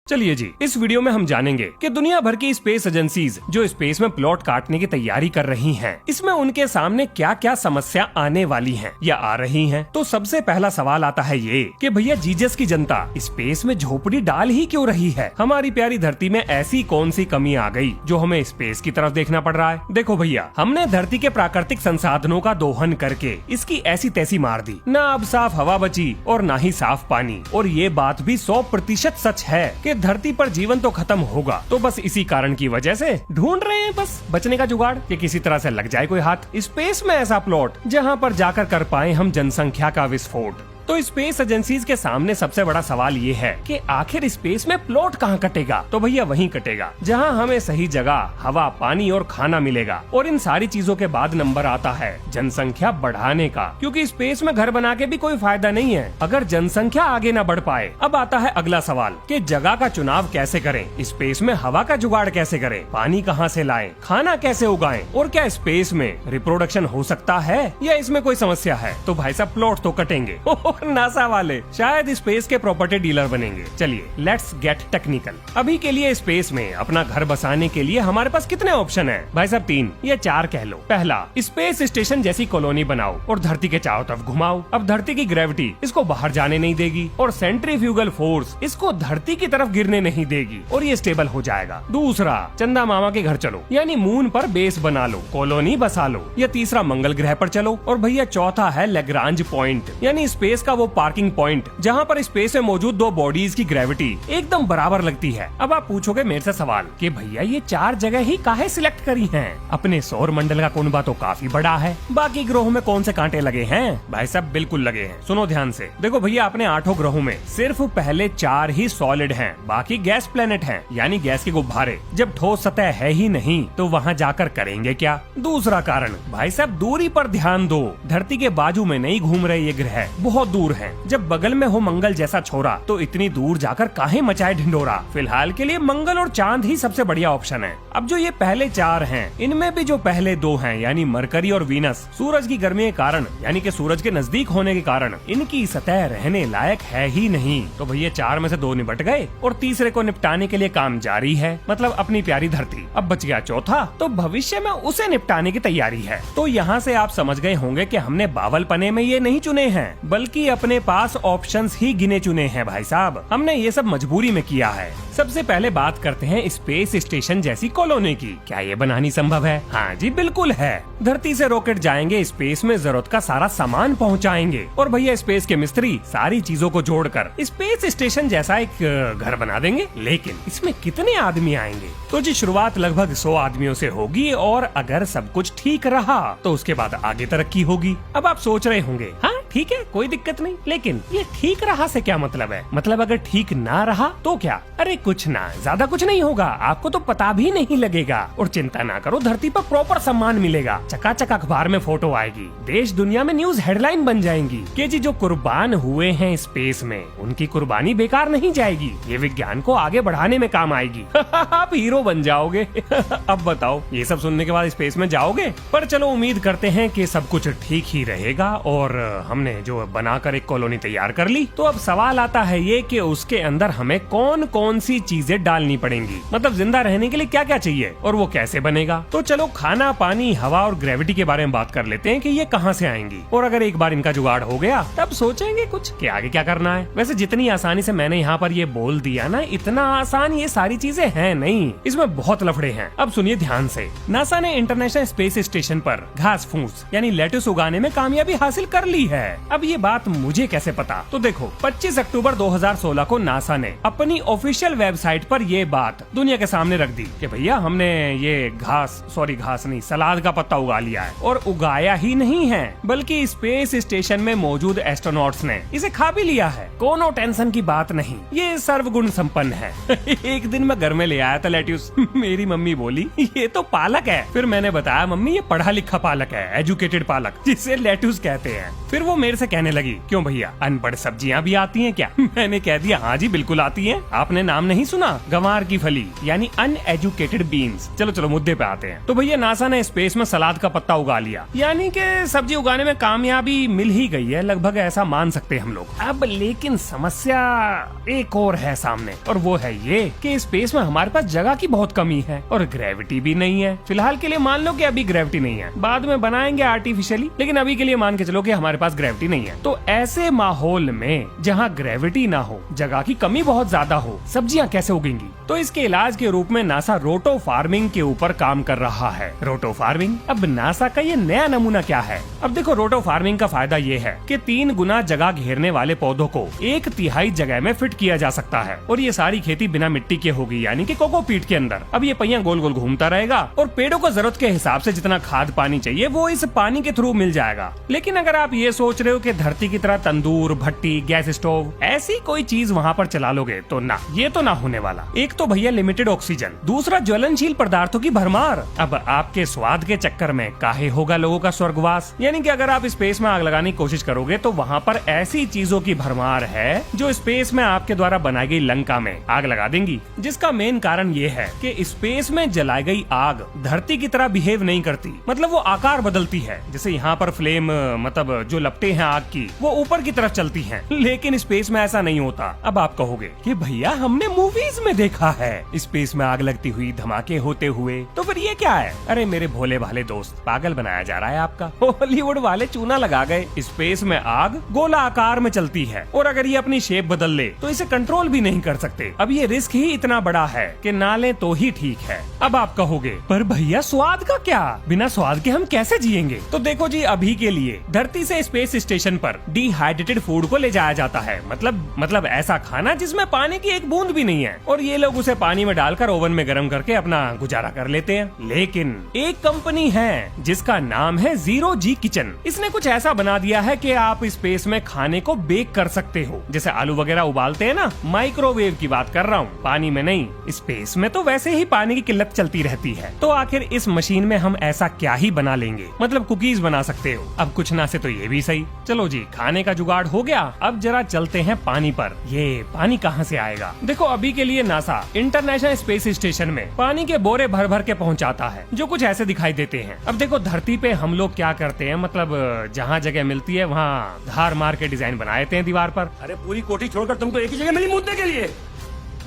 चलिए जी, इस वीडियो में हम जानेंगे कि दुनिया भर की स्पेस एजेंसीज जो स्पेस में प्लॉट काटने की तैयारी कर रही हैं, इसमें उनके सामने क्या क्या समस्या आने वाली हैं या आ रही हैं। तो सबसे पहला सवाल आता है ये कि भैया जीजस की जनता स्पेस में झोपड़ी डाल ही क्यों रही है? हमारी प्यारी धरती में ऐसी कौन सी कमी आ गई जो हमें स्पेस की तरफ देखना पड़ रहा है? देखो भैया, हमने धरती के प्राकृतिक संसाधनों का दोहन करके इसकी ऐसी तैसी मार दी। न अब साफ हवा बची और न ही साफ पानी। और ये बात भी 100% सच है कि धरती पर जीवन तो खत्म होगा। तो बस इसी कारण की वजह से ढूंढ रहे हैं बस बचने का जुगाड़ कि किसी तरह से लग जाए कोई हाथ। स्पेस में ऐसा प्लॉट जहां पर जाकर कर पाए हम जनसंख्या का विस्फोट। तो स्पेस एजेंसीज के सामने सबसे बड़ा सवाल ये है कि आखिर स्पेस में प्लॉट कहाँ कटेगा? तो भैया वहीं कटेगा जहाँ हमें सही जगह, हवा, पानी और खाना मिलेगा। और इन सारी चीजों के बाद नंबर आता है जनसंख्या बढ़ाने का, क्योंकि स्पेस में घर बना के भी कोई फायदा नहीं है अगर जनसंख्या आगे न बढ़ पाए। अब आता है अगला सवाल कि जगह का चुनाव कैसे करें, स्पेस में हवा का जुगाड़ कैसे करें, पानी कहाँ से लाएं, खाना कैसे उगाएं, और क्या स्पेस में रिप्रोडक्शन हो सकता है या इसमें कोई समस्या है? तो भाई साहब प्लॉट तो कटेंगे। नासा वाले शायद स्पेस के प्रॉपर्टी डीलर बनेंगे। चलिए लेट्स गेट टेक्निकल। अभी के लिए स्पेस में अपना घर बसाने के लिए हमारे पास कितने ऑप्शन हैं? भाई साहब 3 या 4 कह लो। पहला, स्पेस स्टेशन जैसी कॉलोनी बनाओ और धरती के चारों तरफ घुमाओ। अब धरती की ग्रेविटी इसको बाहर जाने नहीं देगी और सेंट्रीफ्यूगल फोर्स इसको धरती की तरफ गिरने नहीं देगी और ये स्टेबल हो जाएगा। दूसरा, चंदा मामा के घर चलो, यानी मून पर बेस बना लो, कॉलोनी बसा लो। या तीसरा, मंगल ग्रह पर चलो। और भैया चौथा है लैग्रांज पॉइंट, यानी स्पेस का वो पार्किंग पॉइंट जहां पर स्पेस में मौजूद दो बॉडीज की ग्रेविटी एकदम बराबर लगती है। अब आप पूछोगे मेरे से सवाल कि भैया ये 4 जगह ही काहे सिलेक्ट करी हैं? अपने सौर मंडल का कुनबा तो काफी बड़ा है, बाकी ग्रहों में कौन से कांटे लगे हैं? भाई साहब बिल्कुल लगे हैं। सुनो ध्यान से। देखो भैया, अपने 8 ग्रहों में सिर्फ पहले 4 ही सॉलिड हैं, बाकी गैस प्लेनेट हैं, यानी गैस के गुब्बारे। जब ठोस सतह है ही नहीं तो वहाँ जाकर करेंगे क्या? दूसरा कारण, भाई साहब दूरी पर ध्यान दो। धरती के बाजू में नहीं घूम रहे ये ग्रह, बहुत दूर है। जब बगल में हो मंगल जैसा छोरा तो इतनी दूर जाकर काहे मचाए ढिंडोरा? फिलहाल के लिए मंगल और चांद ही सबसे बढ़िया ऑप्शन है। अब जो ये पहले 4 हैं, इनमें भी जो पहले 2 हैं यानी मरकरी और वीनस, सूरज की गर्मी के कारण यानी कि सूरज के नजदीक होने के कारण इनकी सतह रहने लायक है ही नहीं। तो भैया 4 में से 2 निपट गए और तीसरे को निपटाने के लिए काम जारी है, मतलब अपनी प्यारी धरती। अब बच गया चौथा, तो भविष्य में उसे निपटाने की तैयारी है। तो यहाँ से आप समझ गए होंगे कि हमने बावलपने में ये नहीं चुने हैं, बल्कि अपने पास ऑप्शंस ही गिने चुने हैं। भाई साहब हमने ये सब मजबूरी में किया है। सबसे पहले बात करते हैं स्पेस स्टेशन जैसी कॉलोनी की। क्या ये बनानी संभव है? हाँ जी बिल्कुल है। धरती से रॉकेट जाएंगे, स्पेस में जरूरत का सारा सामान पहुंचाएंगे और भैया स्पेस के मिस्त्री सारी चीजों को जोड़कर स्पेस स्टेशन जैसा एक घर बना देंगे। लेकिन इसमें कितने आदमी आएंगे? तो जी शुरुआत लगभग 100 आदमियों से होगी और अगर सब कुछ ठीक रहा तो उसके बाद आगे तरक्की होगी। अब आप सोच रहे होंगे हाँ ठीक है कोई दिक्कत नहीं, लेकिन ये ठीक रहा से क्या मतलब है? मतलब अगर ठीक ना रहा तो क्या? अरे कुछ ना, ज्यादा कुछ नहीं होगा, आपको तो पता भी नहीं लगेगा। और चिंता ना करो, धरती पर प्रॉपर सम्मान मिलेगा, चकाचक अखबार में फोटो आएगी, देश दुनिया में न्यूज हेडलाइन बन जाएंगी कि जी जो कुर्बान हुए हैं स्पेस में उनकी कुर्बानी बेकार नहीं जाएगी, ये विज्ञान को आगे बढ़ाने में काम आएगी। आप हीरो बन जाओगे। अब बताओ ये सब सुनने के बाद स्पेस में जाओगे? पर चलो उम्मीद करते हैं कि सब कुछ ठीक ही रहेगा और हमने जो बनाकर एक कॉलोनी तैयार कर ली। तो अब सवाल आता है ये कि उसके अंदर हमें कौन कौन सी चीजें डालनी पड़ेंगी, मतलब जिंदा रहने के लिए क्या क्या चाहिए और वो कैसे बनेगा? तो चलो खाना, पानी, हवा और ग्रेविटी के बारे में बात कर लेते हैं कि ये कहाँ से आएंगी। और अगर एक बार इनका जुगाड़ हो गया तब सोचेंगे कुछ कि आगे क्या करना है। वैसे जितनी आसानी से मैंने यहाँ पर ये बोल दिया ना, इतना आसान ये सारी चीजें हैं नहीं, इसमें बहुत लफड़े हैं। अब सुनिए ध्यान से। नासा ने इंटरनेशनल स्पेस स्टेशन पर घास फूस यानी लेट्यूस उगाने में कामयाबी हासिल कर ली है। अब ये बात मुझे कैसे पता? तो देखो 25 अक्टूबर 2016 को नासा ने अपनी ऑफिशियल वेबसाइट पर ये बात दुनिया के सामने रख दी कि भैया हमने ये घास नहीं सलाद का पत्ता उगा लिया है। और उगाया ही नहीं है बल्कि स्पेस स्टेशन में मौजूद एस्ट्रोनॉट्स ने इसे खा भी लिया है। कोनो टेंशन की बात नहीं, ये सर्वगुण संपन्न है। एक दिन मैं घर में ले आया था लेट्यूस। मेरी मम्मी बोली ये तो पालक है। फिर मैंने बताया मम्मी ये पढ़ा लिखा पालक है, एजुकेटेड पालक, जिसे लेट्यूस कहते हैं। फिर वो वो मेरे से कहने लगी, क्यों भैया अनपढ़ सब्जियां भी आती हैं क्या? मैंने कह दिया हाँ जी बिल्कुल आती हैं। आपने नाम नहीं सुना, गंवार की फली यानी अनएजुकेटेड बीन्स। चलो चलो मुद्दे पे आते हैं। तो भैया नासा ने स्पेस में सलाद का पत्ता उगा लिया, यानी कि सब्जी उगाने में कामयाबी मिल ही गई है, लगभग ऐसा मान सकते हैं हम लोग। अब लेकिन समस्या एक और है सामने, और वो है ये कि स्पेस में हमारे पास जगह की बहुत कमी है और ग्रेविटी भी नहीं है। फिलहाल के लिए मान लो कि अभी ग्रेविटी नहीं है, बाद में बनाएंगे आर्टिफिशियली, लेकिन अभी के लिए मान के चलो कि हमारे पास ग्रेविटी नहीं है। तो ऐसे माहौल में जहाँ ग्रेविटी ना हो, जगह की कमी बहुत ज्यादा हो, सब्जियां कैसे उगेंगी? तो इसके इलाज के रूप में नासा रोटो फार्मिंग के ऊपर काम कर रहा है। रोटो फार्मिंग, अब नासा का ये नया नमूना क्या है? अब देखो, रोटो फार्मिंग का फायदा ये है कि 3 गुना जगह घेरने वाले पौधों को 1/3 जगह में फिट किया जा सकता है, और ये सारी खेती बिना मिट्टी के होगी, यानी कि कोकोपीट के अंदर। अब ये पहिया गोल गोल घूमता रहेगा और पेड़ों को जरूरत के हिसाब से जितना खाद पानी चाहिए वो इस पानी के थ्रू मिल जाएगा। लेकिन अगर आप ये सोच रहे हो कि धरती की तरह तंदूर, भट्टी, गैस स्टोव ऐसी कोई चीज वहाँ पर चला लोगे, तो ना, ये तो ना होने वाला। एक तो भैया लिमिटेड ऑक्सीजन, दूसरा ज्वलनशील पदार्थों की भरमार। अब आपके स्वाद के चक्कर में काहे होगा लोगों का स्वर्गवास? यानी कि अगर आप स्पेस में आग लगाने की कोशिश करोगे तो वहाँ पर ऐसी चीजों की भरमार है जो स्पेस में आपके द्वारा बनाई गई लंका में आग लगा देंगी। जिसका मेन कारण ये है कि स्पेस में जलाई गई आग धरती की तरह बिहेव नहीं करती, मतलब वो आकार बदलती है। जैसे यहाँ पर फ्लेम, मतलब जो लपटें हैं आग की, वो ऊपर की तरफ चलती हैं, लेकिन स्पेस में ऐसा नहीं होता। अब आप कहोगे कि भैया हमने मूवीज में देखा है स्पेस में आग लगती हुई, धमाके होते हुए, तो फिर ये क्या है? अरे मेरे भोले भाले दोस्त, पागल बनाया जा रहा है आपका। हॉलीवुड वाले चूना लगा गए। स्पेस में आग गोला आकार में चलती है, और अगर ये अपनी शेप बदल ले तो इसे कंट्रोल भी नहीं कर सकते। अब ये रिस्क ही इतना बड़ा है कि ना ले तो ही ठीक है। अब आप कहोगे पर भैया स्वाद का क्या? बिना स्वाद के हम कैसे जिएंगे? तो देखो जी, अभी के लिए धरती से स्पेस स्टेशन पर डिहाइड्रेटेड फूड को ले जाया जाता है, मतलब ऐसा खाना जिसमें पानी की एक बूंद भी नहीं है, और ये लोग उसे पानी में डालकर ओवन में गर्म करके अपना गुजारा कर लेते हैं। लेकिन एक कंपनी है जिसका नाम है जीरो जी किचन। इसने कुछ ऐसा बना दिया है कि आप स्पेस में खाने को बेक कर सकते हो। जैसे आलू वगैरह उबालते हैं ना, माइक्रोवेव की बात कर रहा हूँ, पानी में नहीं। स्पेस में तो वैसे ही पानी की किल्लत चलती रहती है, तो आखिर इस मशीन में हम ऐसा क्या ही बना लेंगे? मतलब कुकीज बना सकते हो। अब कुछ ना से तो ये भी सही। चलो जी, खाने का जुगाड़ हो गया। अब जरा चलते हैं पानी पर। ये पानी कहाँ से आएगा? देखो, अभी के लिए नासा इंटरनेशनल स्पेस स्टेशन में पानी के बोरे भर भर के पहुँचाता है, जो कुछ ऐसे दिखाई देते हैं। अब देखो, धरती पे हम लोग क्या करते हैं, मतलब जहाँ जगह मिलती है वहाँ धार मार के डिजाइन बना देते हैं दीवार पर। अरे पूरी कोठी छोड़कर तुमको एक ही जगह मिली मुद्दे के लिए।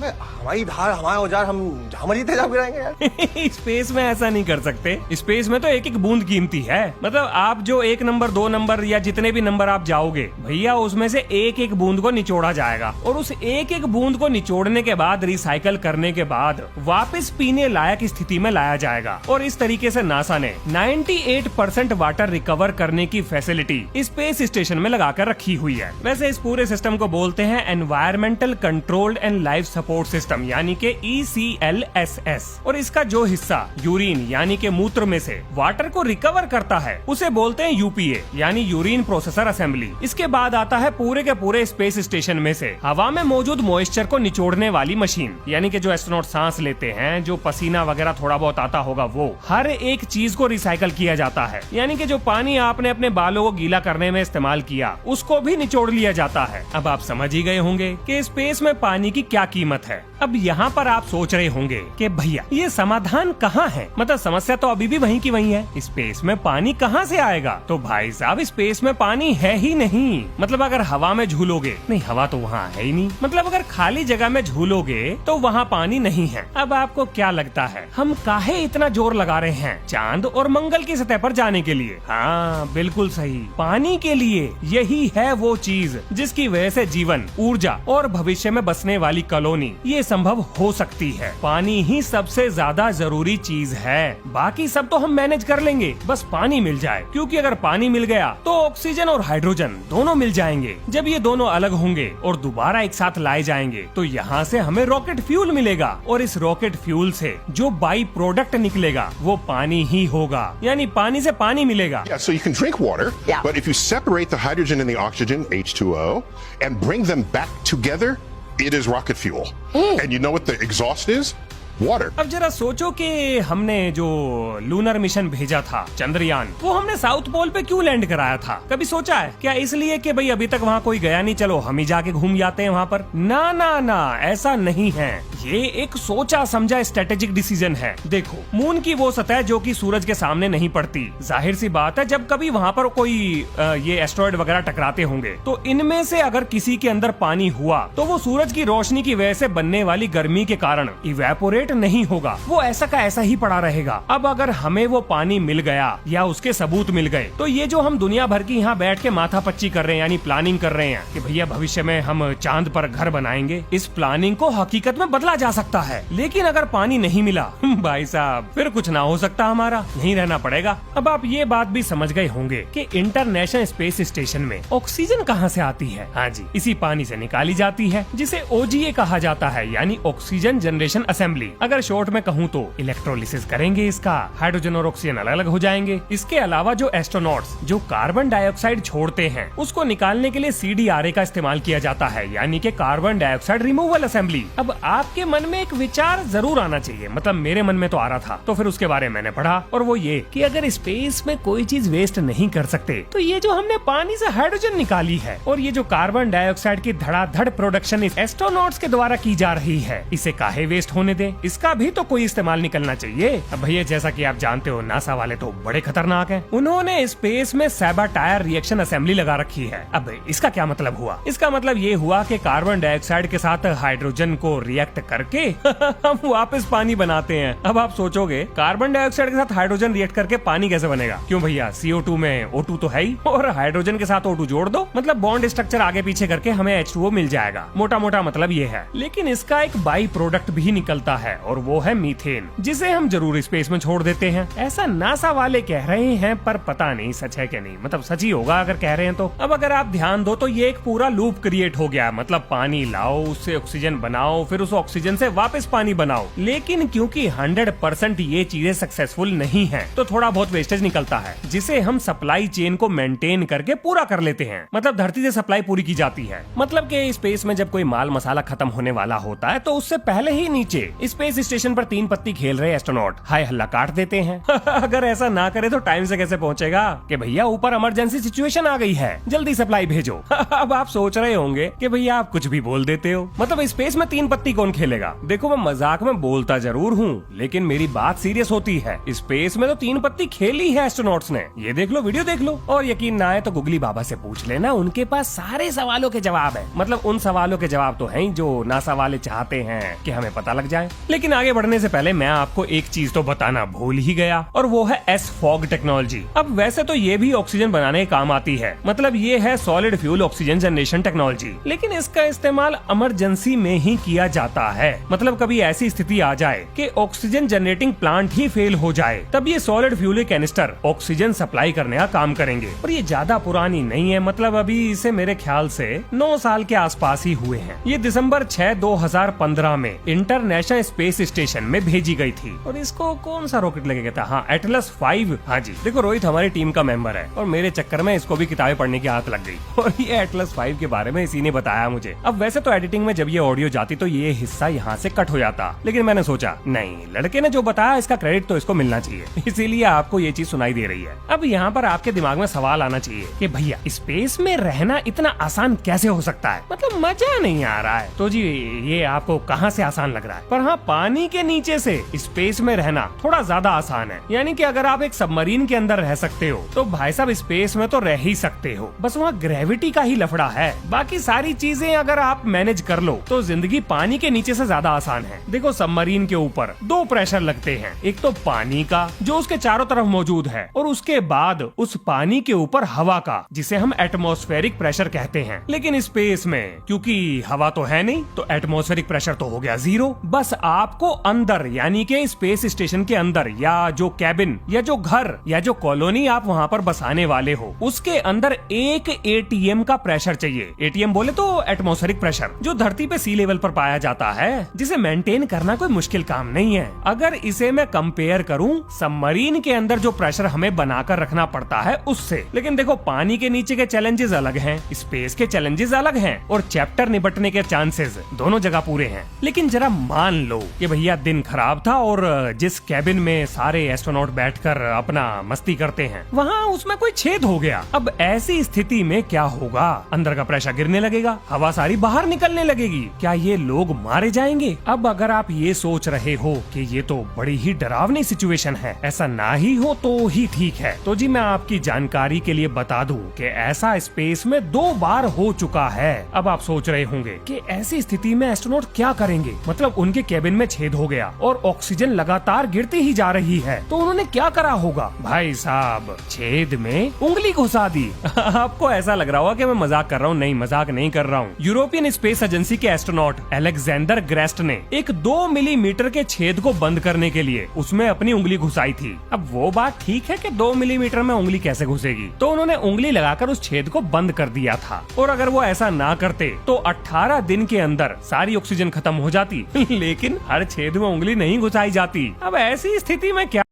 हमारी धार, हमारे औजार, हम जहाँ मर्जी तेजाब गिराएंगे यार। स्पेस में ऐसा नहीं कर सकते। स्पेस में तो एक एक बूंद कीमती है। मतलब आप जो 1 नंबर, 2 नंबर या जितने भी नंबर आप जाओगे भैया, उसमें से एक एक बूंद को निचोड़ा जाएगा, और उस एक एक बूंद को निचोड़ने के बाद, रिसाइकल करने के बाद वापस पीने लायक स्थिति में लाया जाएगा। और इस तरीके से नासा ने 98% वाटर रिकवर करने की फैसिलिटी स्पेस स्टेशन में लगाकर रखी हुई है। वैसे इस पूरे सिस्टम को बोलते हैं environmental controlled and life support system, यानी कि ECLSS। और इसका जो हिस्सा यूरिन यानी कि मूत्र में से वाटर को रिकवर करता है उसे बोलते हैं UPA, यानी यूरिन प्रोसेसर असेंबली। इसके बाद आता है पूरे के पूरे स्पेस स्टेशन में से हवा में मौजूद मॉइस्चर को निचोड़ने वाली मशीन, यानी कि जो एस्ट्रोनॉट सांस लेते हैं, जो पसीना वगैरह थोड़ा बहुत आता होगा, वो हर एक चीज को रिसाइकल किया जाता है। यानी कि जो पानी आपने अपने बालों को गीला करने में इस्तेमाल किया, उसको भी निचोड़ लिया जाता है। अब आप समझ ही गए होंगे कि स्पेस में पानी की क्या कीमत है। अब यहाँ पर आप सोच रहे होंगे कि भैया ये समाधान कहाँ है? मतलब समस्या तो अभी भी वहीं की वहीं है, स्पेस में पानी कहाँ से आएगा? तो भाई साहब, स्पेस में पानी है ही नहीं। मतलब अगर हवा में झूलोगे, नहीं हवा तो वहाँ है ही नहीं, मतलब अगर खाली जगह में झूलोगे तो वहाँ पानी नहीं है। अब आपको क्या लगता है हम काहे इतना जोर लगा रहे हैं चांद और मंगल की सतह पर जाने के लिए? हाँ बिल्कुल सही, पानी के लिए। यही है वो चीज जिसकी वजह से जीवन, ऊर्जा और भविष्य में बसने वाली कॉलोनी ये संभव हो सकती है। पानी ही सबसे ज्यादा जरूरी चीज है, बाकी सब तो हम मैनेज कर लेंगे, बस पानी मिल जाए। क्योंकि अगर पानी मिल गया तो ऑक्सीजन और हाइड्रोजन दोनों मिल जाएंगे। जब ये दोनों अलग होंगे और दोबारा एक साथ लाए जाएंगे तो यहाँ से हमें रॉकेट फ्यूल मिलेगा, और इस रॉकेट फ्यूल से जो बाई प्रोडक्ट निकलेगा वो पानी ही होगा, यानी पानी से पानी मिलेगा। Yeah, so you can drink water, but if you separate the hydrogen and the oxygen, H2O, and bring them back together, it is rocket fuel. And you know what the exhaust is? water. अब जरा सोचो कि हमने जो lunar mission भेजा था चंद्रयान, वो हमने साउथ पोल पे क्यों लैंड कराया था? कभी सोचा है क्या? इसलिए कि भाई अभी तक वहाँ कोई गया नहीं, चलो हम ही जाके घूम जाते हैं वहाँ पर? ना ना ना, ऐसा नहीं है। ये एक सोचा समझा स्ट्रेटेजिक डिसीजन है। देखो, मून की वो सतह जो कि सूरज के सामने नहीं पड़ती, जाहिर सी बात है जब कभी वहाँ पर कोई ये एस्ट्रॉयड वगैरह टकराते होंगे तो इनमें से अगर किसी के अंदर पानी हुआ तो वो सूरज की रोशनी की वजह से बनने वाली गर्मी के कारण इवेपोरेट नहीं होगा, वो ऐसा का ऐसा ही पड़ा रहेगा। अब अगर हमें वो पानी मिल गया या उसके सबूत मिल गए तो ये जो हम दुनिया भर की यहाँ बैठ के माथापच्ची कर रहे हैं, यानी प्लानिंग कर रहे हैं कि भैया भविष्य में हम चांद पर घर बनाएंगे, इस प्लानिंग को हकीकत में बदला जा सकता है। लेकिन अगर पानी नहीं मिला भाई साहब, फिर कुछ ना हो सकता, हमारा यहीं रहना पड़ेगा। अब आप ये बात भी समझ गए होंगे कि इंटरनेशनल स्पेस स्टेशन में ऑक्सीजन कहाँ से आती है? हाँ जी, इसी पानी से निकाली जाती है, जिसे OGA कहा जाता है, यानी ऑक्सीजन जनरेशन असेंबली। अगर शॉर्ट में कहूँ तो इलेक्ट्रोलिसिस करेंगे इसका, हाइड्रोजन और ऑक्सीजन अलग अलग हो जाएंगे। इसके अलावा जो एस्ट्रोनॉट्स जो कार्बन डाइऑक्साइड छोड़ते हैं उसको निकालने के लिए CDRA का इस्तेमाल किया जाता है, यानी कि कार्बन डाइऑक्साइड रिमूवल असेंबली। अब आपके मन में एक विचार जरूर आना चाहिए, मतलब मेरे मन में तो आ रहा था, तो फिर उसके बारे में मैंने पढ़ा, और वो ये कि अगर स्पेस में कोई चीज वेस्ट नहीं कर सकते तो ये जो हमने पानी से हाइड्रोजन निकाली है और ये जो कार्बन डाइऑक्साइड की धड़ाधड़ प्रोडक्शन इस एस्ट्रोनॉट्स के द्वारा की जा रही है, इसे काहे वेस्ट होने दे? इसका भी तो कोई इस्तेमाल निकलना चाहिए। अब भैया जैसा कि आप जानते हो, नासा वाले तो बड़े खतरनाक हैं। उन्होंने स्पेस में सैबाटायर रिएक्शन असेंबली लगा रखी है। अब इसका क्या मतलब हुआ? इसका मतलब ये हुआ कि कार्बन डाइऑक्साइड के साथ हाइड्रोजन को रिएक्ट करके हम वापस पानी बनाते हैं। अब आप सोचोगे कार्बन डाइऑक्साइड के साथ हाइड्रोजन रिएक्ट करके पानी कैसे बनेगा? क्यों भैया, CO2 में O2 तो है ही, और हाइड्रोजन के साथ O2 जोड़ दो, मतलब बॉन्ड स्ट्रक्चर आगे पीछे करके हमें H2O मिल जाएगा। मोटा मोटा मतलब ये है। लेकिन इसका एक बाई प्रोडक्ट भी निकलता है और वो है मीथेन, जिसे हम जरूर स्पेस में छोड़ देते हैं। ऐसा नासा वाले कह रहे हैं, पर पता नहीं सच है कि नहीं, मतलब सच ही होगा अगर कह रहे हैं तो। अब अगर आप ध्यान दो तो ये एक पूरा लूप क्रिएट हो गया, मतलब पानी लाओ, उससे ऑक्सीजन बनाओ, फिर उस ऑक्सीजन से वापस पानी बनाओ। लेकिन क्योंकि 100% ये चीजें सक्सेसफुल नहीं है तो थोड़ा बहुत वेस्टेज निकलता है, जिसे हम सप्लाई चेन को मेंटेन करके पूरा कर लेते हैं। मतलब धरती से सप्लाई पूरी की जाती है। मतलब कि स्पेस में जब कोई माल मसाला खत्म होने वाला होता है तो उससे पहले ही नीचे स्पेस स्टेशन पर 3 पत्ती खेल रहे एस्ट्रोनॉट हाय हल्ला काट देते हैं। अगर ऐसा ना करे तो टाइम से कैसे पहुंचेगा कि भैया ऊपर इमरजेंसी सिचुएशन आ गई है, जल्दी सप्लाई भेजो। अब आप सोच रहे होंगे कि भैया आप कुछ भी बोल देते हो, मतलब स्पेस में 3 पत्ती कौन खेलेगा? देखो, मैं मजाक में बोलता जरूर हूँ, लेकिन मेरी बात सीरियस होती है। स्पेस में तो 3 पत्ती खेली है एस्ट्रोनॉट्स ने। ये देख लो, वीडियो देख लो, और यकीन ना आए तो गुगली बाबा से पूछ लेना, उनके पास सारे सवालों के जवाब है। मतलब उन सवालों के जवाब तो हैं जो नासा वाले चाहते हैं कि हमें पता लग जाए। लेकिन आगे बढ़ने से पहले मैं आपको एक चीज तो बताना भूल ही गया, और वो है SFOG टेक्नोलॉजी। अब वैसे तो ये भी ऑक्सीजन बनाने के काम आती है, मतलब ये है solid fuel oxygen generation technology, लेकिन इसका इस्तेमाल इमरजेंसी में ही किया जाता है। मतलब कभी ऐसी स्थिति आ जाए कि ऑक्सीजन जनरेटिंग प्लांट ही फेल हो जाए, तब ये solid fuel canister oxygen supply करने का काम करेंगे। और ये ज्यादा पुरानी नहीं है, मतलब अभी इसे मेरे ख्याल से 9 साल के आसपास ही हुए हैं। ये दिसंबर 6, 2015 में इंटरनेशनल स्पेस स्टेशन में भेजी गई थी। और इसको कौन सा रॉकेट लगेगा था? हाँ, एटलस 5। हाँ जी, देखो रोहित हमारी टीम का मेंबर है और मेरे चक्कर में इसको भी किताबें पढ़ने की आदत लग गई, और ये एटलस 5 के बारे में इसी ने बताया मुझे। अब वैसे तो एडिटिंग में जब ये ऑडियो जाती तो ये हिस्सा यहाँ से कट हो जाता, लेकिन मैंने सोचा नहीं, लड़के ने जो बताया इसका क्रेडिट तो इसको मिलना चाहिए, इसीलिए आपको ये चीज सुनाई दे रही है। अब यहाँ पर आपके दिमाग में सवाल आना चाहिए कि भैया स्पेस में रहना इतना आसान कैसे हो सकता है? मतलब मजा नहीं आ रहा है। तो जी ये आपको कहाँ से आसान लग रहा है? पर हाँ, पानी के नीचे से स्पेस में रहना थोड़ा ज्यादा आसान है। यानी कि अगर आप एक सबमरीन के अंदर रह सकते हो तो भाई साहब स्पेस में तो रह ही सकते हो, बस वहाँ ग्रेविटी का ही लफड़ा है। बाकी सारी चीजें अगर आप मैनेज कर लो तो जिंदगी पानी के नीचे से ज्यादा आसान है। देखो, सबमरीन के ऊपर 2 प्रेशर लगते हैं, एक तो पानी का जो उसके चारों तरफ मौजूद है, और उसके बाद उस पानी के ऊपर हवा का, जिसे हम एटमॉस्फेरिक प्रेशर कहते हैं। लेकिन स्पेस में क्योंकि हवा तो है नहीं तो एटमॉस्फेरिक प्रेशर तो हो गया 0। बस आपको अंदर, यानी कि स्पेस स्टेशन के अंदर, या जो कैबिन या जो घर या जो कॉलोनी आप वहाँ पर बसाने वाले हो, उसके अंदर 1 ATM का प्रेशर चाहिए। ATM बोले तो एटमॉस्फेरिक प्रेशर, जो धरती पे सी लेवल पर पाया जाता है, जिसे मेंटेन करना कोई मुश्किल काम नहीं है। अगर इसे मैं कंपेयर करूं सबमरीन के अंदर जो प्रेशर हमें बनाकर रखना पड़ता है उससे, लेकिन देखो पानी के नीचे के चैलेंजेस अलग हैं, स्पेस के चैलेंजेस अलग हैं, और चैप्टर निपटने के चांसेस दोनों जगह पूरे हैं। लेकिन जरा मान लो कि भैया दिन खराब था और जिस कैबिन में सारे एस्ट्रोनॉट बैठकर अपना मस्ती करते हैं वहाँ उसमें कोई छेद हो गया। अब ऐसी स्थिति में क्या होगा? अंदर का प्रेशर गिरने लगेगा, हवा सारी बाहर निकलने लगेगी। क्या ये लोग मारे जाएंगे? अब अगर आप ये सोच रहे हो कि ये तो बड़ी ही डरावनी सिचुएशन है, ऐसा ना ही हो तो ही ठीक है, तो जी मैं आपकी जानकारी के लिए बता दूं कि ऐसा स्पेस में 2 बार हो चुका है। अब आप सोच रहे होंगे कि ऐसी स्थिति में एस्ट्रोनॉट क्या करेंगे? मतलब उनके केबिन में छेद हो गया और ऑक्सीजन लगातार गिरती ही जा रही है, तो उन्होंने क्या करा होगा? भाई साहब, छेद में उंगली घुसा दी। आपको ऐसा लग रहा होगा कि मैं मजाक कर रहा हूँ। नहीं, मजाक नहीं कर रहा हूँ। यूरोपियन स्पेस एजेंसी के एस्ट्रोनॉट अलेक्जेंडर ग्रेस्ट ने एक 2 मिलीमीटर के छेद को बंद करने के लिए उसमें अपनी उंगली घुसाई थी। अब वो बात ठीक है कि 2 मिलीमीटर में उंगली कैसे घुसेगी, तो उन्होंने उंगली लगाकर उस छेद को बंद कर दिया था। और अगर वो ऐसा ना करते तो 18 दिन के अंदर सारी ऑक्सीजन खत्म हो जाती। लेकिन हर छेद में उंगली नहीं घुसाई जाती। अब ऐसी स्थिति में क्या